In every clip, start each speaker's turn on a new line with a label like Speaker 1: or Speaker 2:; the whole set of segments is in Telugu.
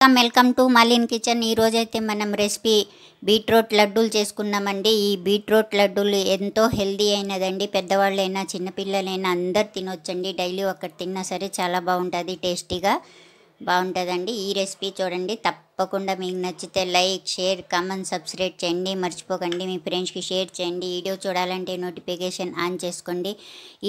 Speaker 1: Welcome to మాలిన్ kitchen. ఈరోజైతే మనం రెసిపీ బీట్రూట్ లడ్డూలు చేసుకున్నామండి. ఈ బీట్రూట్ లడ్డూలు ఎంతో హెల్దీ అయినదండి. పెద్దవాళ్ళైనా చిన్నపిల్లలైనా అందరు తినొచ్చండి. డైలీ ఒకటి తిన్నా సరే చాలా బాగుంటుంది, టేస్టీగా బాగుంటుందండి. ఈ రెసిపీ చూడండి, తప్పకుండా మీకు నచ్చితే లైక్, షేర్, కామెంట్, సబ్స్క్రైబ్ చేయండి. మర్చిపోకండి మీ ఫ్రెండ్స్కి షేర్ చేయండి. వీడియో చూడాలంటే నోటిఫికేషన్ ఆన్ చేసుకోండి.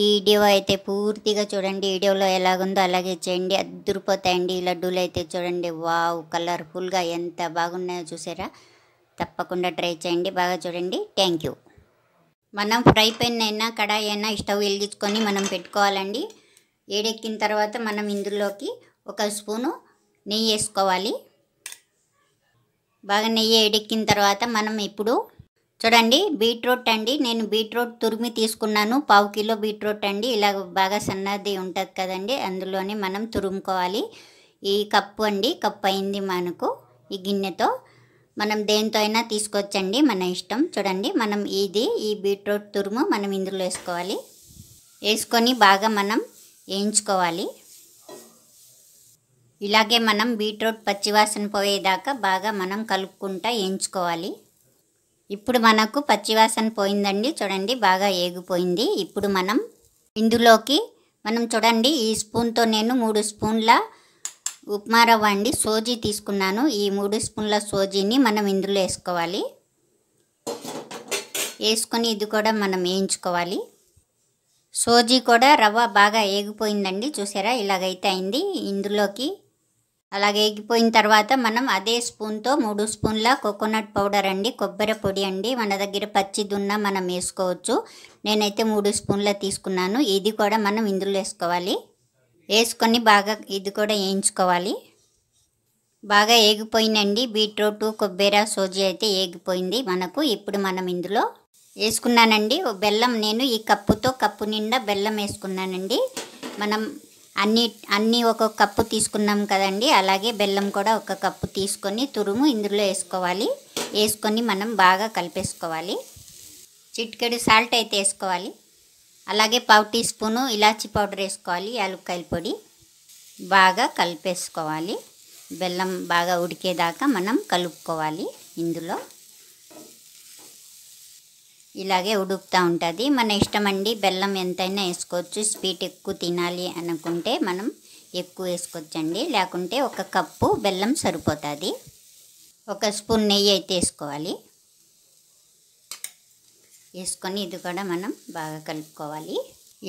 Speaker 1: ఈ వీడియో అయితే పూర్తిగా చూడండి. వీడియోలో ఎలాగుందో అలాగే చేయండి, అద్దరిపోతాయండి. ఈ లడ్డూలు అయితే చూడండి, వావ్, కలర్ఫుల్గా ఎంత బాగున్నాయో చూసారా. తప్పకుండా ట్రై చేయండి, బాగా చూడండి. Thank you. మనం ఫ్రై పాన్ అయినా కడాయి అయినా స్టవ్ వెలిగించుకొని మనం పెట్టుకోవాలండి. వేడెక్కిన తర్వాత మనం ఇందులోకి ఒక స్పూను నెయ్యి వేసుకోవాలి. బాగా నెయ్యి వేడెక్కిన తర్వాత మనం ఇప్పుడు చూడండి, బీట్రూట్ అండి, నేను బీట్రూట్ తురిమి తీసుకున్నాను. 1/2 కిలో బీట్రూట్ అండి. ఇలా బాగా సన్నది ఉంటుంది కదండి, అందులోనే మనం తురుముకోవాలి. ఈ కప్పు అండి, కప్పు అయింది మనకు. ఈ గిన్నెతో మనం దేంతో అయినా తీసుకోవచ్చండి, మన ఇష్టం. చూడండి, మనం ఈ బీట్రూట్ తురుము మనం ఇందులో వేసుకోవాలి. వేసుకొని బాగా మనం వేయించుకోవాలి. ఇలాగే మనం బీట్రూట్ పచ్చివాసన పోయేదాకా బాగా మనం కలుపుకుంటా వేయించుకోవాలి. ఇప్పుడు మనకు పచ్చివాసన పోయిందండి. చూడండి, బాగా ఏగిపోయింది. ఇప్పుడు మనం ఇందులోకి చూడండి, ఈ స్పూన్తో నేను 3 స్పూన్ల ఉప్మా రవ్వ అండి, సోజీ తీసుకున్నాను. ఈ 3 స్పూన్ల సోజీని మనం ఇందులో వేసుకోవాలి. వేసుకొని ఇది కూడా మనం వేయించుకోవాలి. సోజీ కూడా రవ్వ బాగా ఏగిపోయిందండి, చూసారా, ఇలాగైతే అయింది. ఇందులోకి అలాగే ఏగిపోయిన తర్వాత మనం అదే స్పూన్తో 3 స్పూన్ల కోకోనట్ పౌడర్ అండి, కొబ్బరి పొడి అండి. మన దగ్గర పచ్చిది ఉన్నా మనం వేసుకోవచ్చు. నేనైతే 3 స్పూన్ల తీసుకున్నాను. ఇది కూడా మనం ఇందులో వేసుకోవాలి. వేసుకొని బాగా ఇది కూడా వేయించుకోవాలి. బాగా ఏగిపోయిందండి, బీట్రూట్, కొబ్బరి, సోజీ అయితే ఏగిపోయింది మనకు. ఇప్పుడు మనం ఇందులో వేసుకున్నానండి బెల్లం. నేను ఈ కప్పుతో కప్పు నిండా బెల్లం వేసుకున్నానండి. మనం అన్నీ ఒక కప్పు తీసుకున్నాం కదండి, అలాగే బెల్లం కూడా ఒక కప్పు తీసుకొని తురుము ఇందులో వేసుకోవాలి. వేసుకొని మనం బాగా కలిపేసుకోవాలి. చిటికెడు సాల్ట్ అయితే వేసుకోవాలి. అలాగే 1/2 టీ స్పూను ఇలాచీ పౌడర్ వేసుకోవాలి, యాలక్కాయల పొడి. బాగా కలిపేసుకోవాలి. బెల్లం బాగా ఉడికేదాకా మనం కలుపుకోవాలి. ఇందులో ఇలాగే ఉడుకుతూ ఉంటుంది. మన ఇష్టం అండి, బెల్లం ఎంతైనా వేసుకోవచ్చు. స్వీట్ ఎక్కువ తినాలి అనుకుంటే మనం ఎక్కువ వేసుకోవచ్చండి, లేకుంటే ఒక కప్పు బెల్లం సరిపోతుంది. 1 స్పూన్ నెయ్యి అయితే వేసుకోవాలి. వేసుకొని ఇది కూడా మనం బాగా కలుపుకోవాలి.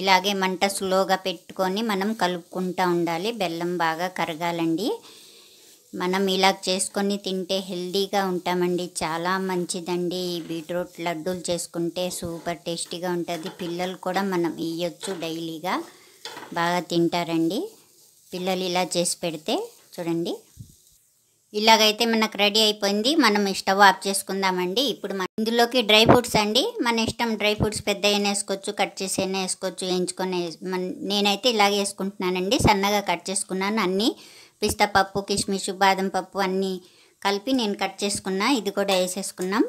Speaker 1: ఇలాగే మంట స్లోగా పెట్టుకొని మనం కలుపుకుంటూ ఉండాలి. బెల్లం బాగా కరగాలండి. మనం ఇలా చేసుకొని తింటే హెల్దీగా ఉంటామండి, చాలా మంచిదండి. ఈ బీట్రూట్ లడ్డూలు చేసుకుంటే సూపర్ టేస్టీగా ఉంటుంది. పిల్లలు కూడా మనం ఇవ్వచ్చు, డైలీగా బాగా తింటారండి పిల్లలు ఇలా చేసి పెడితే. చూడండి, ఇలాగైతే మనకు రెడీ అయిపోయింది. మనం స్టవ్ ఆఫ్ చేసుకుందామండి. ఇప్పుడు ఇందులోకి డ్రై ఫ్రూట్స్ అండి, మన ఇష్టం. డ్రై ఫ్రూట్స్ పెద్ద అయినా వేసుకోవచ్చు, కట్ చేసి అయినా వేసుకోవచ్చు, వేయించుకొని. నేనైతే ఇలాగే వేసుకుంటున్నానండి, సన్నగా కట్ చేసుకున్నాను. అన్నీ పిస్తా పప్పు, కిస్మిస్, బాదం పప్పు అన్నీ కలిపి నేను కట్ చేసుకున్నా. ఇది కూడా వేసేసుకున్నాం.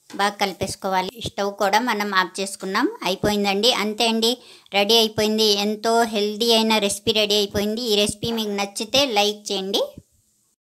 Speaker 1: బాగా కలిపేసుకోవాలి. స్టవ్ కూడా మనం ఆఫ్ చేసుకున్నాం. అయిపోయిందండి, అంతే అండి, రెడీ అయిపోయింది. ఎంతో హెల్దీ అయిన రెసిపీ రెడీ అయిపోయింది. ఈ రెసిపీ మీకు నచ్చితే లైక్ చేయండి.